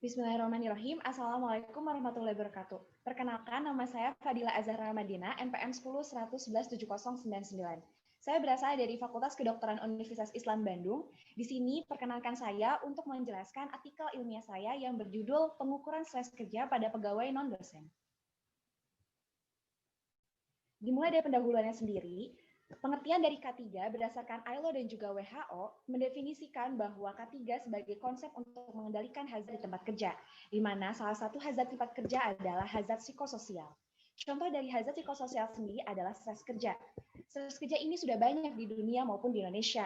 Bismillahirrahmanirrahim. Assalamualaikum warahmatullahi wabarakatuh. Perkenalkan, nama saya Fadila Azhara Madina, NPM 10 111 7099. Saya berasal dari Fakultas Kedokteran Universitas Islam Bandung. Di sini perkenalkan saya untuk menjelaskan artikel ilmiah saya yang berjudul Pengukuran Stres Kerja pada Pegawai Non-Dosen. Dimulai dari pendahuluannya sendiri, pengertian dari K3 berdasarkan ILO dan juga WHO mendefinisikan bahwa K3 sebagai konsep untuk mengendalikan hazard di tempat kerja, di mana salah satu hazard tempat kerja adalah hazard psikososial. Contoh dari hazard psikososial sendiri adalah stres kerja. Stres kerja ini sudah banyak di dunia maupun di Indonesia,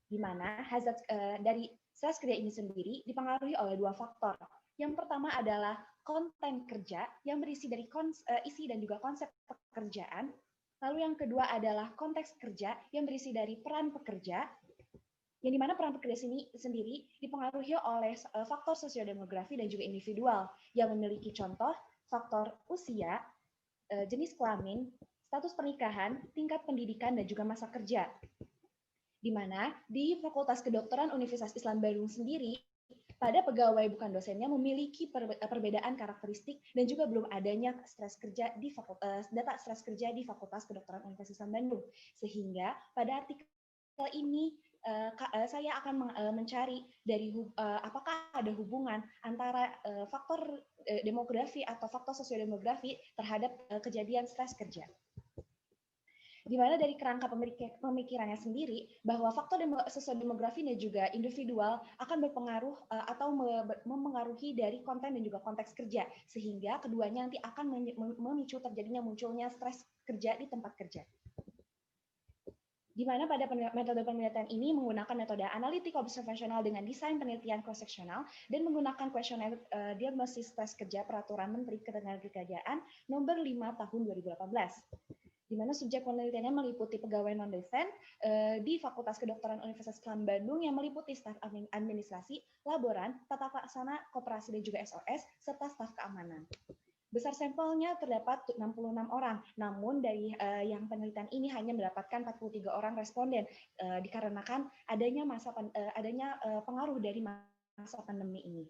di mana hazard dari stres kerja ini sendiri dipengaruhi oleh dua faktor. Yang pertama adalah konten kerja yang berisi dari isi dan juga konsep pekerjaan. Lalu yang kedua adalah konteks kerja yang berisi dari peran pekerja, yang dimana peran pekerja sendiri dipengaruhi oleh faktor sosiodemografi dan juga individual, yang memiliki contoh faktor usia, jenis kelamin, status pernikahan, tingkat pendidikan, dan juga masa kerja. Di mana di Fakultas Kedokteran Universitas Islam Bandung sendiri, pada pegawai bukan dosennya memiliki perbedaan karakteristik dan juga belum adanya stres kerja di data stres kerja di Fakultas Kedokteran Universitas Islam Bandung. Sehingga pada artikel ini saya akan mencari dari apakah ada hubungan antara faktor demografi atau faktor sosiodemografi terhadap kejadian stres kerja. Di mana dari kerangka pemikirannya sendiri bahwa faktor sosiodemografi dan juga individual akan berpengaruh atau memengaruhi dari konten dan juga konteks kerja, sehingga keduanya nanti akan memicu terjadinya munculnya stres kerja di tempat kerja. Di mana pada metode penelitian ini menggunakan metode analitik observasional dengan desain penelitian cross-seksional dan menggunakan kuesioner diagnosis stres kerja Peraturan Menteri Ketenagakerjaan Nomor 5 Tahun 2018. Di mana subjek penelitiannya meliputi pegawai non-dosen di Fakultas Kedokteran Universitas Islam Bandung yang meliputi staf administrasi, laboran, tata laksana, koperasi, dan juga SOS, serta staf keamanan. Besar sampelnya terdapat 66 orang, namun dari yang penelitian ini hanya mendapatkan 43 orang responden dikarenakan adanya pengaruh dari masa pandemi ini.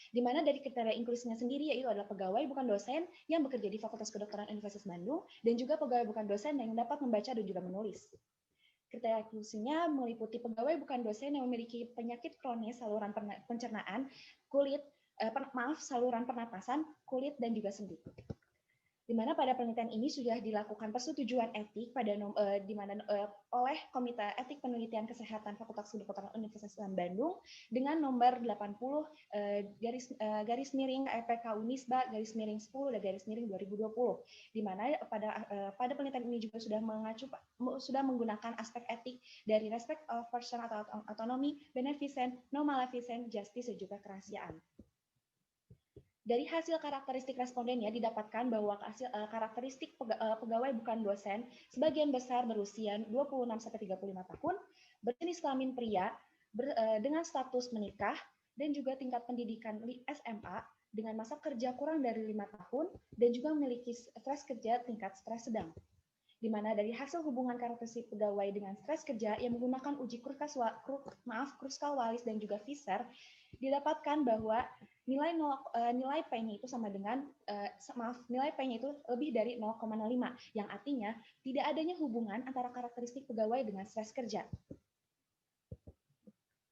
Di mana dari kriteria inklusinya sendiri yaitu adalah pegawai bukan dosen yang bekerja di Fakultas Kedokteran Universitas Bandung dan juga pegawai bukan dosen yang dapat membaca dan juga menulis. Kriteria inklusinya meliputi pegawai bukan dosen yang memiliki penyakit kronis saluran pencernaan, saluran pernapasan, kulit, dan juga sendi. Di mana pada penelitian ini sudah dilakukan persetujuan etik oleh Komite Etik Penelitian Kesehatan Fakultas Kedokteran Universitas Islam Bandung dengan nomor 80 garis miring EPK Unisba garis miring 10 dan garis miring 2020. Di mana pada penelitian ini juga sudah menggunakan aspek etik dari respect of person atau autonomy, beneficent, non maleficent, justice, dan juga kerahasiaan. Dari hasil karakteristik respondennya didapatkan bahwa karakteristik pegawai bukan dosen sebagian besar berusia 26-35 tahun, berjenis kelamin pria, dengan status menikah, dan juga tingkat pendidikan SMA dengan masa kerja kurang dari 5 tahun, dan juga memiliki stres kerja tingkat stres sedang. Di mana dari hasil hubungan karakteristik pegawai dengan stres kerja yang menggunakan uji Kruskal-Wallis dan juga Visser, didapatkan bahwa nilai P-nya itu sama dengan nilai P-nya itu lebih dari 0,05 yang artinya tidak adanya hubungan antara karakteristik pegawai dengan stres kerja.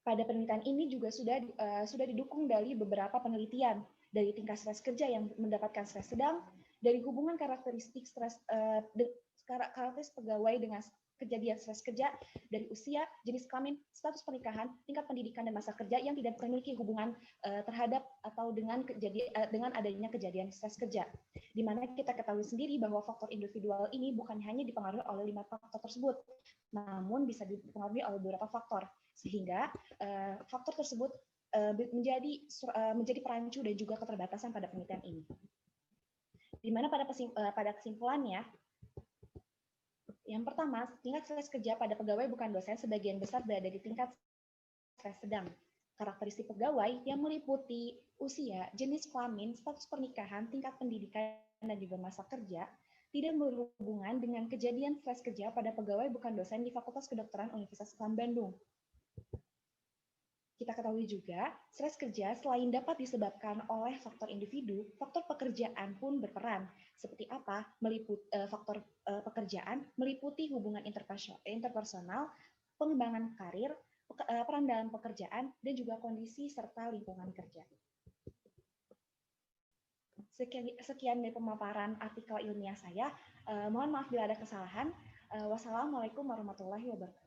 Pada penelitian ini juga sudah didukung dari beberapa penelitian dari tingkat stres kerja yang mendapatkan stres sedang, dari hubungan karakteristik pegawai dengan kejadian stres kerja, dari usia, jenis kelamin, status pernikahan, tingkat pendidikan, dan masa kerja yang tidak memiliki hubungan terhadap atau dengan adanya kejadian stres kerja. Di mana kita ketahui sendiri bahwa faktor individual ini bukan hanya dipengaruhi oleh 5 faktor tersebut, namun bisa dipengaruhi oleh beberapa faktor, sehingga faktor tersebut menjadi perancu dan juga keterbatasan pada penelitian ini. Di mana pada kesimpulannya, yang pertama, tingkat stres kerja pada pegawai bukan dosen sebagian besar berada di tingkat stres sedang. Karakteristik pegawai yang meliputi usia, jenis kelamin, status pernikahan, tingkat pendidikan, dan juga masa kerja tidak berhubungan dengan kejadian stres kerja pada pegawai bukan dosen di Fakultas Kedokteran Universitas Islam Bandung. Kita ketahui juga, stres kerja selain dapat disebabkan oleh faktor individu, faktor pekerjaan pun berperan. Seperti apa? Faktor pekerjaan meliputi hubungan interpersonal, pengembangan karir, peran dalam pekerjaan, dan juga kondisi serta lingkungan kerja. Sekian dari pemaparan artikel ilmiah saya. Mohon maaf bila ada kesalahan. Wassalamualaikum warahmatullahi wabarakatuh.